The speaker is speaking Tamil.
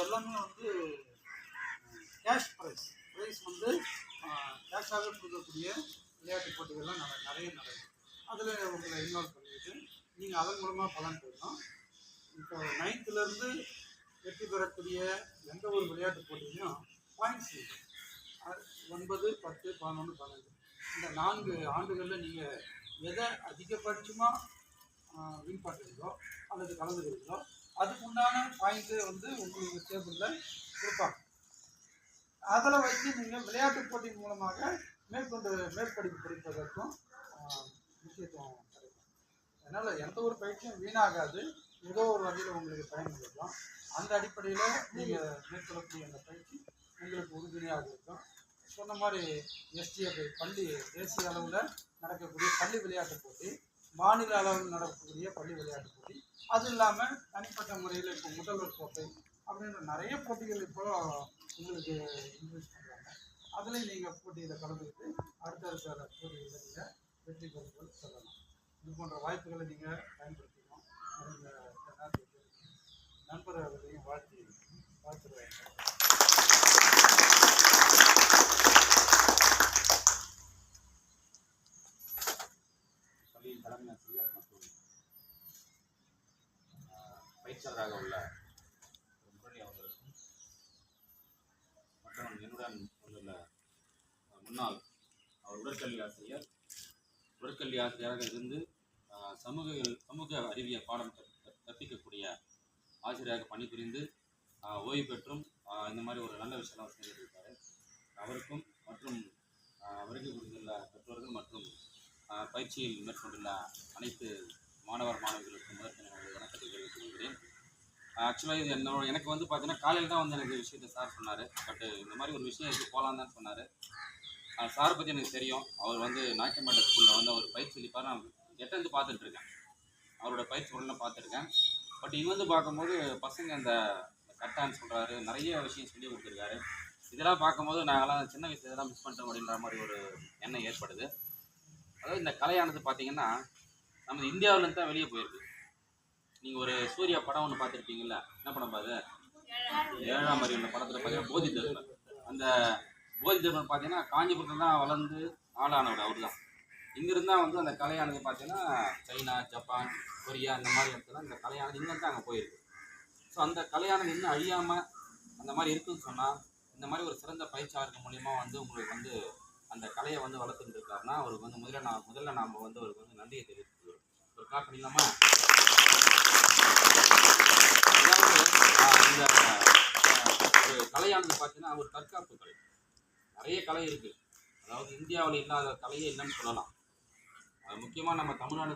எல்லாமே வந்து கேஷ் ப்ரைஸ் வந்து கேஷாகவே கொடுக்கக்கூடிய விளையாட்டு போட்டிகள்லாம் நிறைய நடக்குது. அதில் உங்களை இன்வால்வ் பண்ணிக்கிட்டு நீங்கள் அதன் மூலமாக பலன் பெறணும். இப்போ 9th வெற்றி பெறக்கூடிய எந்த ஒரு விளையாட்டு போட்டிலையும் பாயிண்ட்ஸ் 9, 10, 11, 12 இந்த 4 ஆண்டுகளில் நீங்கள் எதை அதிகபட்சமாக வின் பண்ணுறீங்களோ அல்லது கலந்துக்கிறீங்களோ அதுக்குண்டான பாயிண்ட்டு வந்து உங்களுக்கு டேபிளில் கொடுப்பாங்க. அதில் வச்சு நீங்கள் விளையாட்டு போட்டியின் மூலமாக மேற்படிப்பு படிப்பதற்கும் முக்கியத்துவம் கிடைக்கும். அதனால் எந்த ஒரு பயிற்சியும் வீணாகாது, ஏதோ ஒரு வகையில் உங்களுக்கு பயன்படுத்தலாம். அந்த அடிப்படையில் நீங்கள் மேற்கொள்ளக்கூடிய அந்த பயிற்சி உங்களுக்கு உறுதுணையாக இருக்கும். சொன்ன மாதிரி எஸ்டிஎஃப் பள்ளி தேசிய அளவில் நடக்கக்கூடிய பள்ளி விளையாட்டு போட்டி, மாநில அளவில் நடக்கக்கூடிய பள்ளி விளையாட்டு போட்டி, அது இல்லாமல் தனிப்பட்ட முறையில் இப்போ முதல்வர் கோப்பை அப்படின்ற நிறைய போட்டிகள் இப்போ உங்களுக்கு இன்ட்ரெஸ்ட் பண்ணுறாங்க. அதுலேயும் நீங்கள் போட்டியில் கலந்துக்கிட்டு அடுத்தடுத்த போட்டிகளில் நீங்கள் வெற்றி பெறுவது சொல்லலாம். இது போன்ற வாய்ப்புகளை நீங்கள் பயன்படுத்திக்கணும். நண்பர் அவர்களையும் வாழ்த்துருவாங்க. பள்ளியின் தலைமை ஆசிரியர் மற்றும் பயிற்சியாளராக உள்ள முரளி அவர்களுக்கும் மற்றும் என்னுடன் வந்துள்ள முன்னாள் உடற்கல்வி ஆசிரியராக இருந்து சமூக அறிவியல் பாடம் கற்பிக்கக்கூடிய ஆசிரியராக பணிபுரிந்து ஓய்வு பெற்றும் இந்த மாதிரி ஒரு நல்ல விஷயம் செஞ்சிருக்காரு. அவருக்கும் மற்றும் வருகை புரிந்துள்ள பெற்றோர்கள் மற்றும் பயிற்சியில் மேற்கொண்டுள்ள அனைத்து மாணவர்களுக்கும் முதற்கன வணக்கத்தை தெரிவித்துக் கொள்கிறேன். ஆக்சுவலாக இது எனக்கு வந்து பார்த்தீங்கன்னா காலையில் தான் வந்து எனக்கு விஷயத்தை சார் சொன்னார். பட் இந்த மாதிரி ஒரு விஷயம் இருக்குது போகலான்னு தான் சொன்னார். சாரை பற்றி எனக்கு தெரியும். அவர் வந்து நாய்க்கம்பேட்டை ஸ்கூலில் வந்து அவர் பயிற்சி அளிப்பார். நான் எட்டந்து பார்த்துட்ருக்கேன், அவரோட பயிற்சி உடனே பார்த்துருக்கேன். பட் இங்கே வந்து பார்க்கும்போது பசங்க அந்த கட்டான்னு சொல்கிறாரு, நிறைய விஷயம் சொல்லி கொடுத்துருக்காரு. இதெல்லாம் பார்க்கும்போது நாங்கள்லாம் சின்ன வயசு இதெல்லாம் மிஸ் பண்ணிட்டோம் அப்படின்ற மாதிரி ஒரு எண்ணம் ஏற்படுது. அதாவது இந்த கலையானது பார்த்தீங்கன்னா நம்ம இந்தியாவிலேருந்து தான் வெளியே போயிருக்கு. நீங்கள் ஒரு சூர்யா படம் ஒன்று பார்த்துருப்பீங்கள்ல, என்ன படம் பாது 7ஆம் அறிவு படத்தில் பார்த்தீங்கன்னா போதி தர்மன். அந்த போதி தர்மன் பார்த்தீங்கன்னா காஞ்சிபுரத்தில் தான் வளர்ந்து ஆளானவர் அவர் தான். இங்கிருந்தால் வந்து அந்த கலையானது பார்த்தீங்கன்னா சைனா, ஜப்பான், கொரியா இந்த மாதிரி இடத்துல இந்த கலையானது இங்கேருந்து அங்கே போயிருக்கு. ஸோ அந்த கலையானது இன்னும் அழியாமல் அந்த மாதிரி இருக்குன்னு சொன்னால் இந்த மாதிரி ஒரு சிறந்த பயிற்சியாளர்கள் மூலிமா வந்து உங்களுக்கு வந்து அந்த கலையை வந்து வளர்த்துட்டு இருக்காருன்னா அவருக்கு வந்து முதல்ல நாம் வந்து அவருக்கு வந்து நன்றியை தெரிவித்துக்கிறோம். ஒரு கிளாப் பண்ணிடலாமா? அதாவது இந்த ஒரு கலையானது பார்த்தீங்கன்னா ஒரு தற்காப்பு கலை. நிறைய கலை இருக்குது. அதாவது இந்தியாவில் இல்லாத கலையே இல்லைன்னு சொல்லலாம். முக்கியமாக நம்ம தமிழ்நாடு